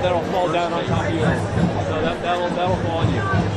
That'll fall down on top of you. So that'll fall on you.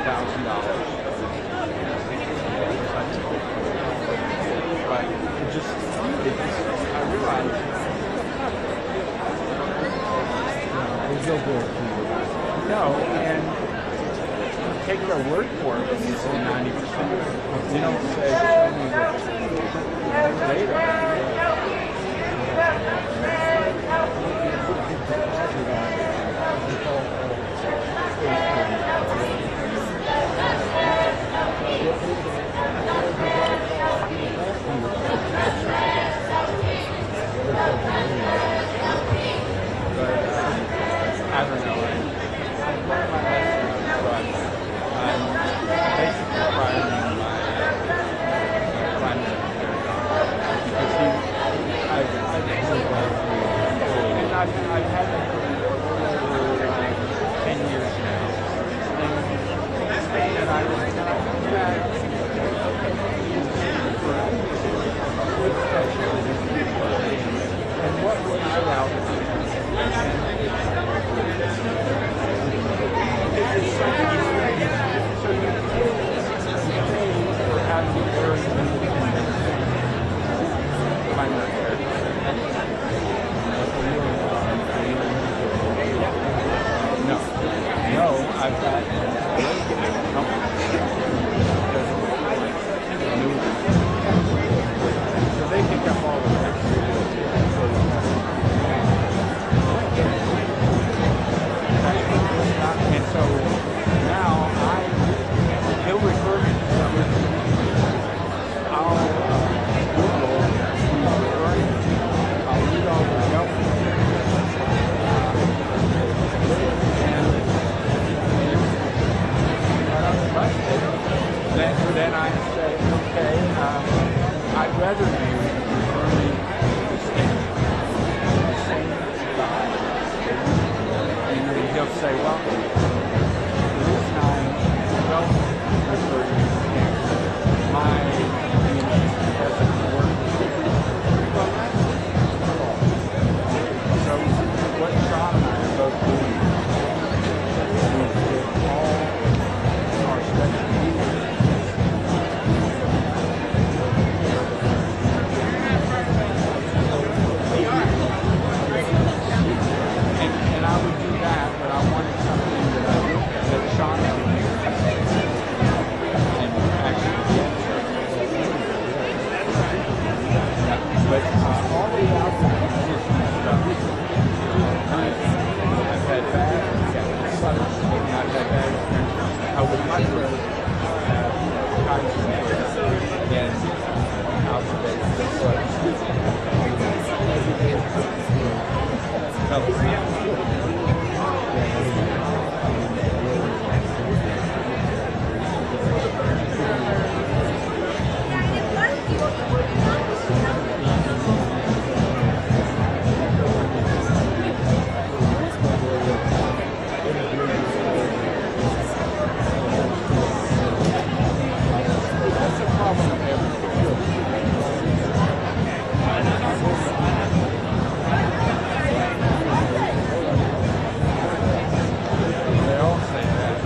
$1,000. No, and take their word for it when you say 90%. You don't say, show me the data. I don't know. I've learned my lesson, but I'm basically firing my primary care doctor because I've had him for over 10 years now, and I was and what was out No, I've got so they pick up all the and so now he'll refer me to somebody. I'll Google who's referring to. I'll read all the help. Then I say, okay, I'd rather you refer me to the same guy. And he'll say, well, this time, don't refer you to him. My doesn't work. Well, that's all. So what Sean and I are both doing is get all our special needs. And I would do that, but I wanted something that Sean could use and actually get. But all the alcohol stuff, I've had bad, I've had bad experiences. I would much rather have Kaiser than that's a problem of they all say that.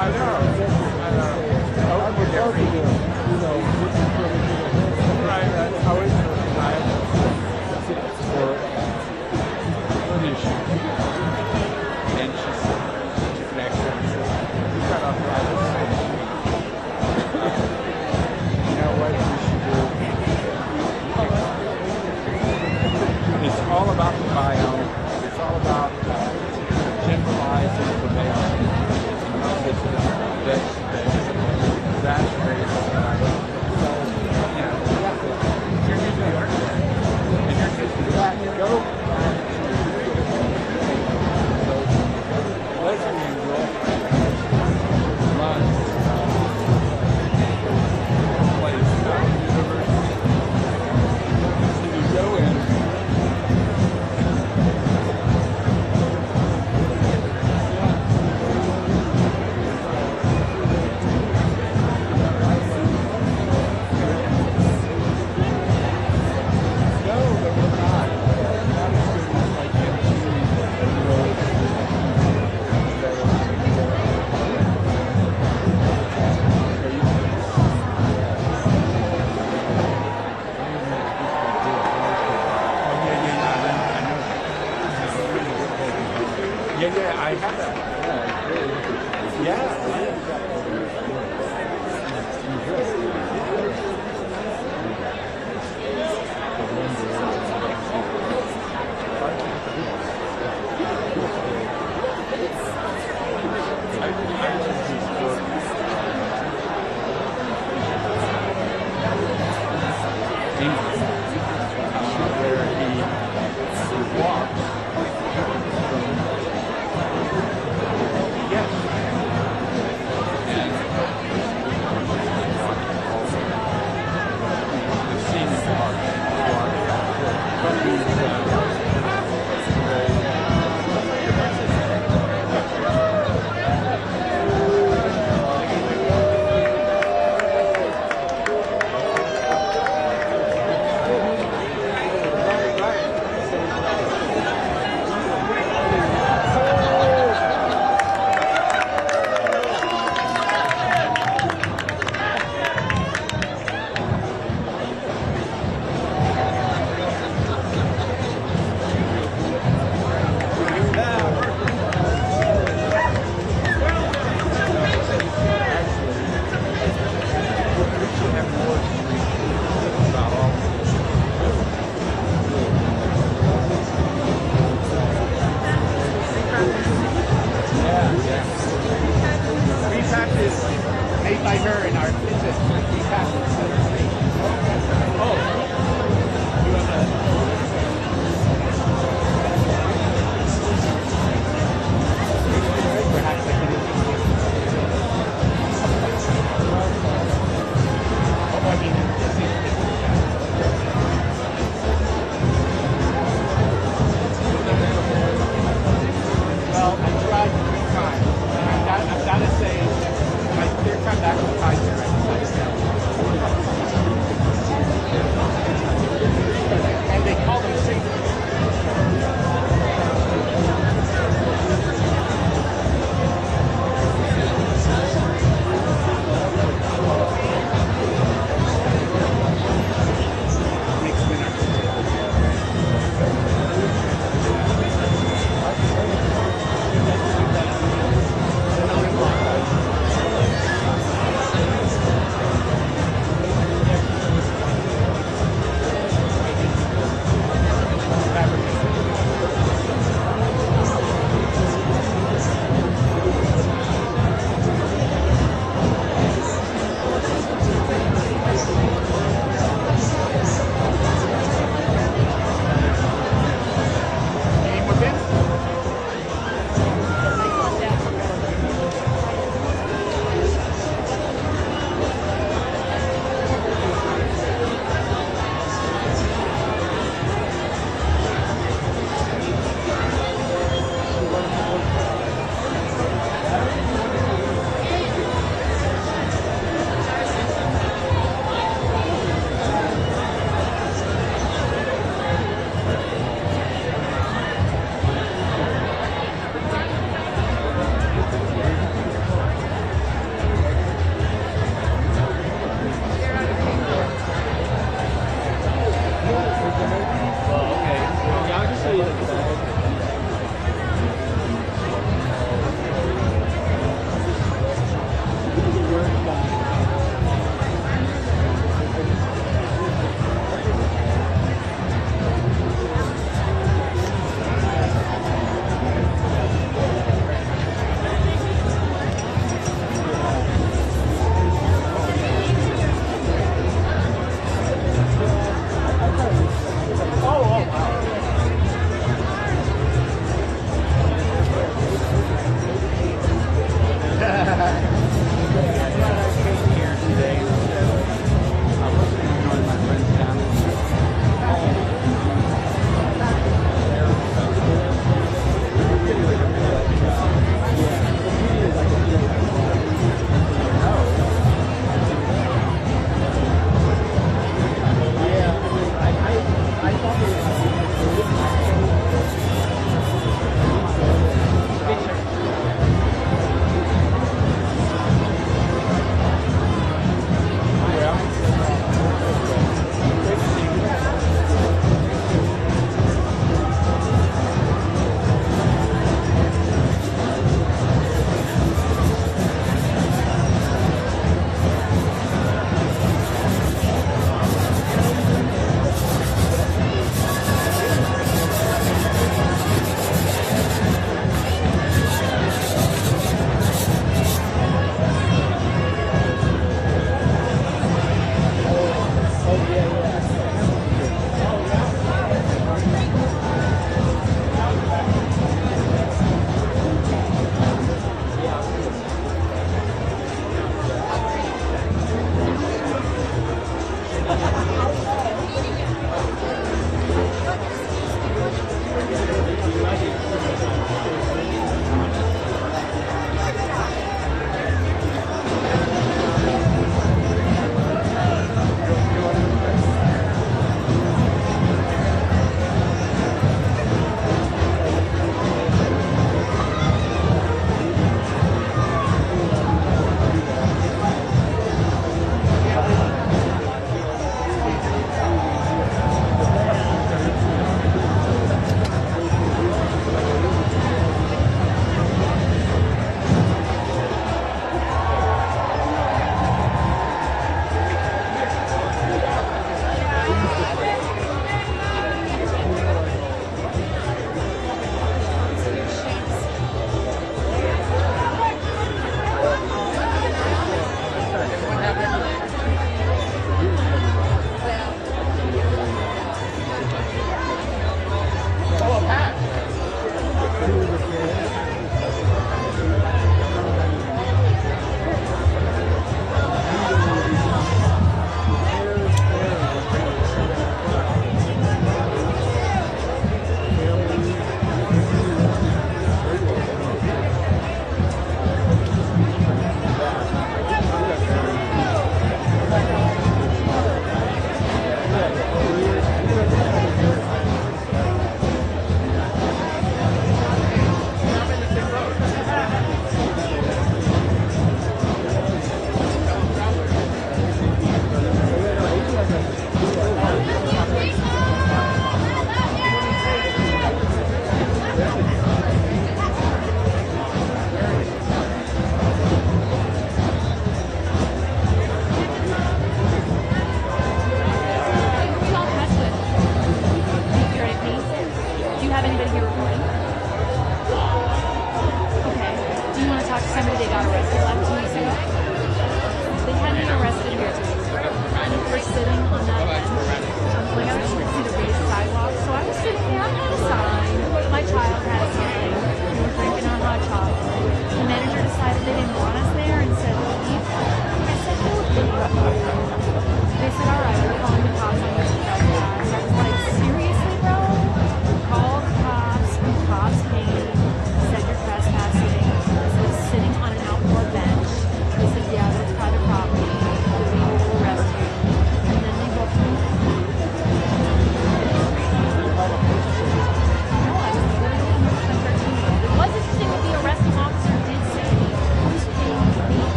I know. Right. I always for an issue. And she took an X-ray and said, "You got arthritis." You know what you should do? It's all about the biome. It's all about generalized information. That's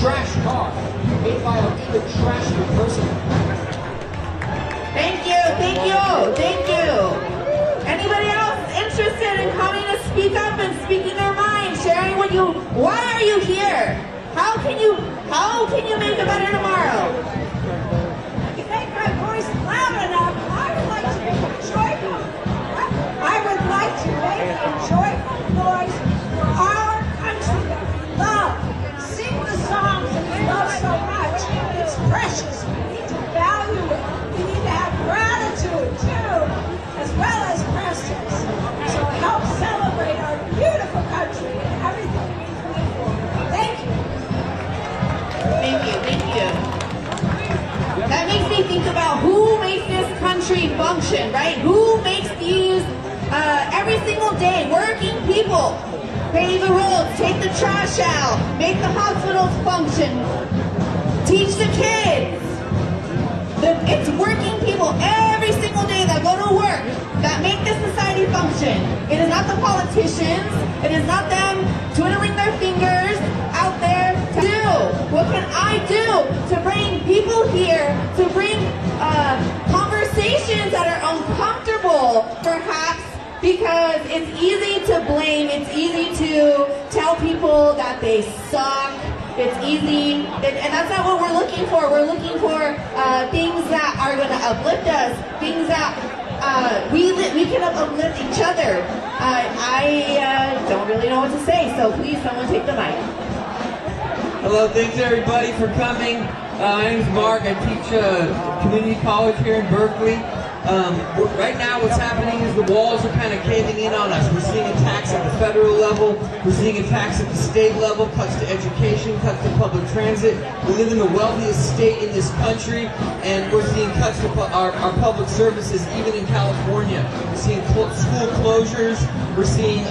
trash car made by an even trashier person. Thank you, thank you, thank you. Anybody else interested in coming to speak up and speaking their mind, sharing why are you here? How can you make a better tomorrow? To make my voice loud enough, I would like to make a joyful. I would like to make a joyful noise for our country that we love. Sing the songs that we love so much. It's precious. We need to value it. We need to have gratitude too, as well as precious. So help celebrate our beautiful country and everything we do for it. Thank you. Thank you, thank you. That makes me think about who makes this country function, right? Who makes these every single day, working people. Pave the roads, take the trash out, make the hospitals function, teach the kids. It's working people every single day that go to work, that make this society function. It is not the politicians, it is not them twiddling their fingers out there to do. What can I do to bring people here, to bring conversations that are uncomfortable, perhaps, because it's easy to blame, it's easy to tell people that they suck, it's easy, and that's not what we're looking for. We're looking for things that are going to uplift us, things that we can uplift each other. I don't really know what to say, so please someone take the mic. Hello, thanks everybody for coming. My name's Mark. I teach community college here in Berkeley. Right now what's happening is the walls are kind of caving in on us. We're seeing attacks at the federal level, we're seeing attacks at the state level, cuts to education, cuts to public transit. We live in the wealthiest state in this country, and we're seeing cuts to our public services, even in California. We're seeing school closures, we're seeing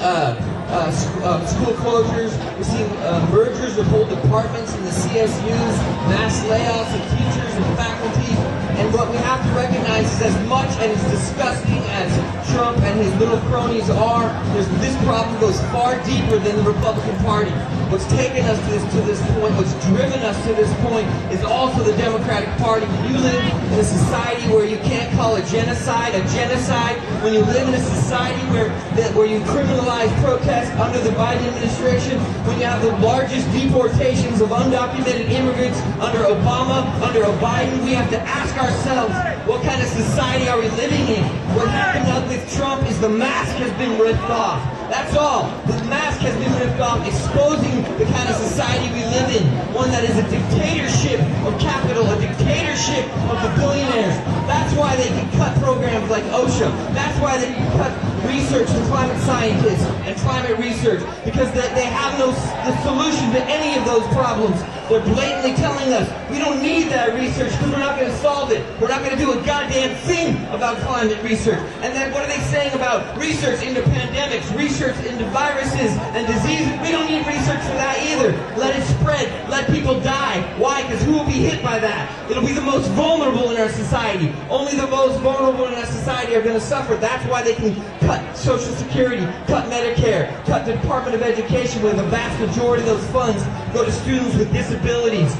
school closures, we're seeing mergers of whole departments in the CSUs, mass layoffs of teachers and faculty. And what we have to recognize is, as much and as disgusting as Trump and his little cronies are, this problem goes far deeper than the Republican Party. What's taken us to this point, what's driven us to this point, is also the Democratic Party. When you live in a society where you can't call a genocide, when you live in a society where you criminalize protest under the Biden administration, when you have the largest deportations of undocumented immigrants under Obama, under Biden, we have to ask ourselves, what kind of society are we living in? What happened with Trump is the mask has been ripped off. That's all. The mask has been ripped off, exposing the kind of society we live in. One that is a dictatorship of capital, a dictatorship of the billionaires. That's why they can cut programs like OSHA. That's why they can cut research to climate scientists and climate research, because they have the solution to any of those problems. They're blatantly telling us we don't need that research because we're not going to solve it. We're not going to do a goddamn thing about climate research. And then what are they saying about research into pandemics, research into viruses and diseases? We don't need research for that either. Let it spread. Let people die. Why? Because who will be hit by that? It'll be the most vulnerable in our society. Only the most vulnerable in our society are going to suffer. That's why they can cut Social Security, cut Medicare, cut the Department of Education, where the vast majority of those funds go to students with disabilities,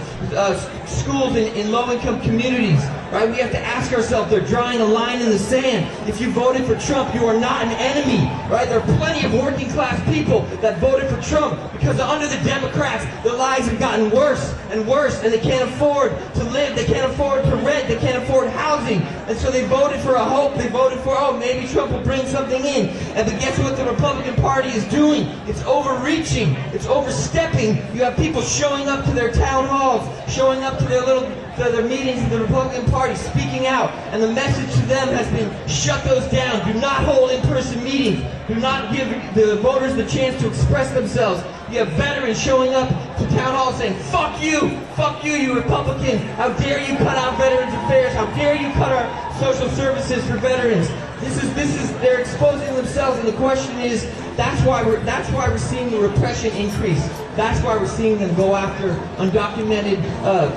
schools in low-income communities, right? We have to ask ourselves, they're drawing a line in the sand. If you voted for Trump, you are not an enemy, right? There are plenty of working-class people that voted for Trump because under the Democrats, their lives have gotten worse and worse, and they can't afford to live, they can't afford to rent, they can't afford housing, and so they voted for a hope. They voted for, oh, maybe Trump will bring something in. And but guess what the Republican Party is doing? It's overreaching, it's overstepping. You have people showing up to their town halls, showing up to their meetings in the Republican Party, speaking out, and the message to them has been, shut those down, do not hold in-person meetings, do not give the voters the chance to express themselves. You have veterans showing up to town halls saying, fuck you, you Republicans, how dare you cut out Veterans Affairs, how dare you cut our social services for veterans. They're exposing themselves, and the question is, that's why we're seeing the repression increase. That's why we're seeing them go after undocumented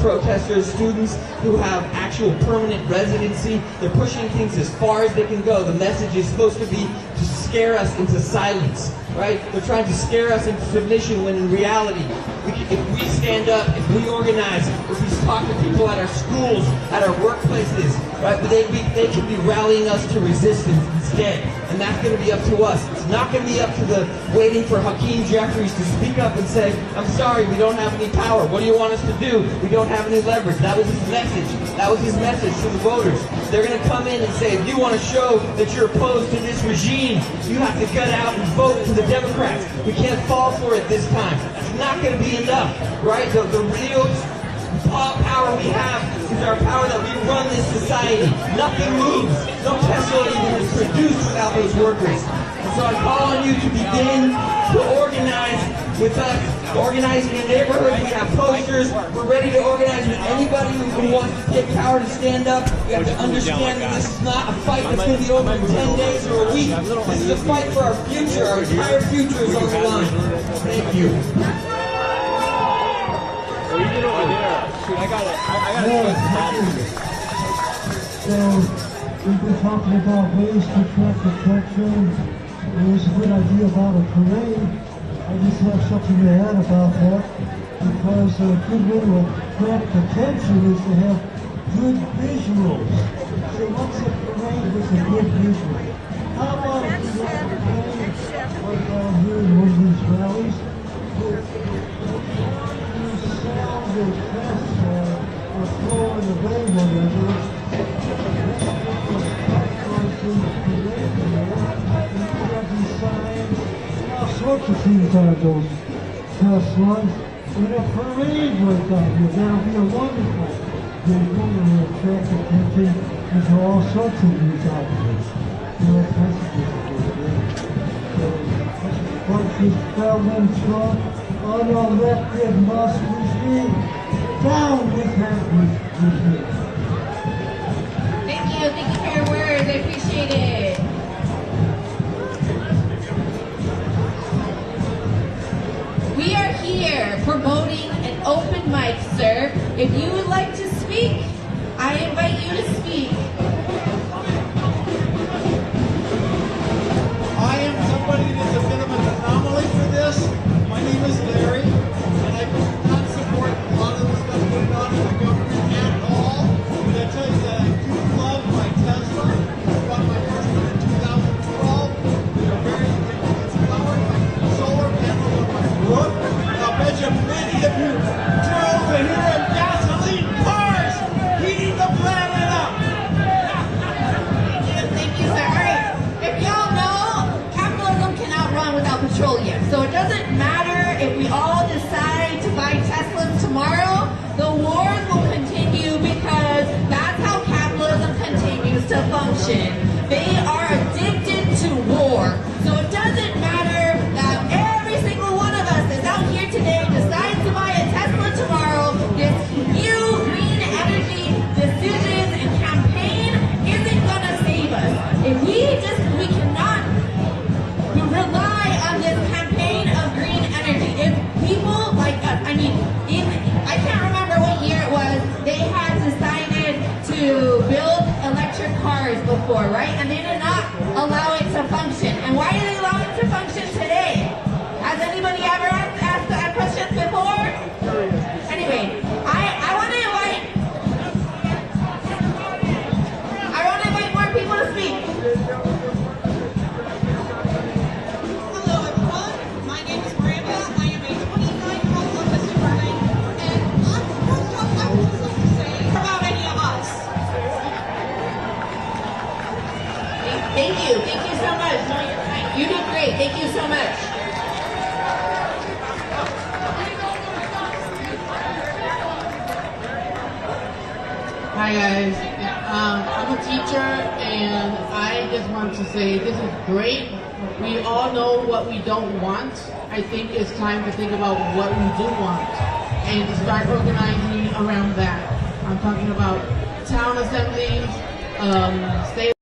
protesters, students who have actual permanent residency. They're pushing things as far as they can go. The message is supposed to be to scare us into silence, right? They're trying to scare us into submission when in reality, if we stand up, if we organize, if we talk to people at our schools, at our workplaces, right? They can be rallying us to resistance instead. And that's going to be up to us. It's not going to be up to the waiting for Hakeem Jeffries to speak up and say, I'm sorry, we don't have any power. What do you want us to do? We don't have any leverage. That was his message. That was his message to the voters. They're going to come in and say, if you want to show that you're opposed to this regime, you have to get out and vote for the Democrats. We can't fall for it this time. It's not going to be enough, right? The real power we have is our power that we run this society. Nothing moves. No Tesla even is produced without those workers. And so I call on you to begin to organize with us. Organizing in neighborhoods, we have posters. We're ready to organize with anybody who wants to take power to stand up. We have to understand that this is not a fight that's going to be over in 10 days or a week. This is a fight for our future. Our entire future is on the line. Thank you. Or even over there. Shoot, I got it. So, we've been talking about ways to attract attention. It was a good idea about a parade. I just have something to add about that, because a good way to attract attention is to have good visuals. So what's a parade with a good visual? How about if you have a parade right down here in one of these rallies with sound or press or throwing a bang on whatever, sorts of things on those Teslas in a parade right down here. That'll be a wonderful vehicle and attract attention to all sorts of these out here. But this Elon Musk, unelected Musk regime, down with that regime. Thank you for your words, I appreciate it. We are here promoting an open mic, sir. If you would like to speak, I invite you to speak. I am somebody that's a bit of an anomaly for this. My name is Larry, and I do not support a lot of the stuff going on in the government at all. But I tell you that I do love my Tesla. I bought my first one in 2012. They're very, it's powered by solar panels on my roof. And I'll bet you many of you drove in here in gasoline cars, heating the planet up. Thank you, sir. All right, if y'all know, capitalism cannot run without petroleum. So it doesn't matter if we all decide to buy Teslas tomorrow, the wars will continue because that's how capitalism continues to function. They are addicted to war. So it doesn't matter that every single one of us is out here today, decides to buy a Tesla tomorrow. This new green energy decision and campaign isn't gonna save us. If we cannot rely on this campaign of green energy. If people like us, I can't remember what year it was, they had decided to build electric cars before, right? And they did not allow it to function. And why do they allow it to function today? Has anybody ever asked that question before? Anyway, I want to invite more people to speak. Hello everyone, my name is Miranda. I am a 29-year-old autistic woman, and first off, I would just like to say about any of us. Thank you so much. No, you're fine. You did great. Thank you so much. Hi guys, I'm a teacher and I just want to say this is great. We all know what we don't want. I think it's time to think about what we do want and to start organizing around that. I'm talking about town assemblies, state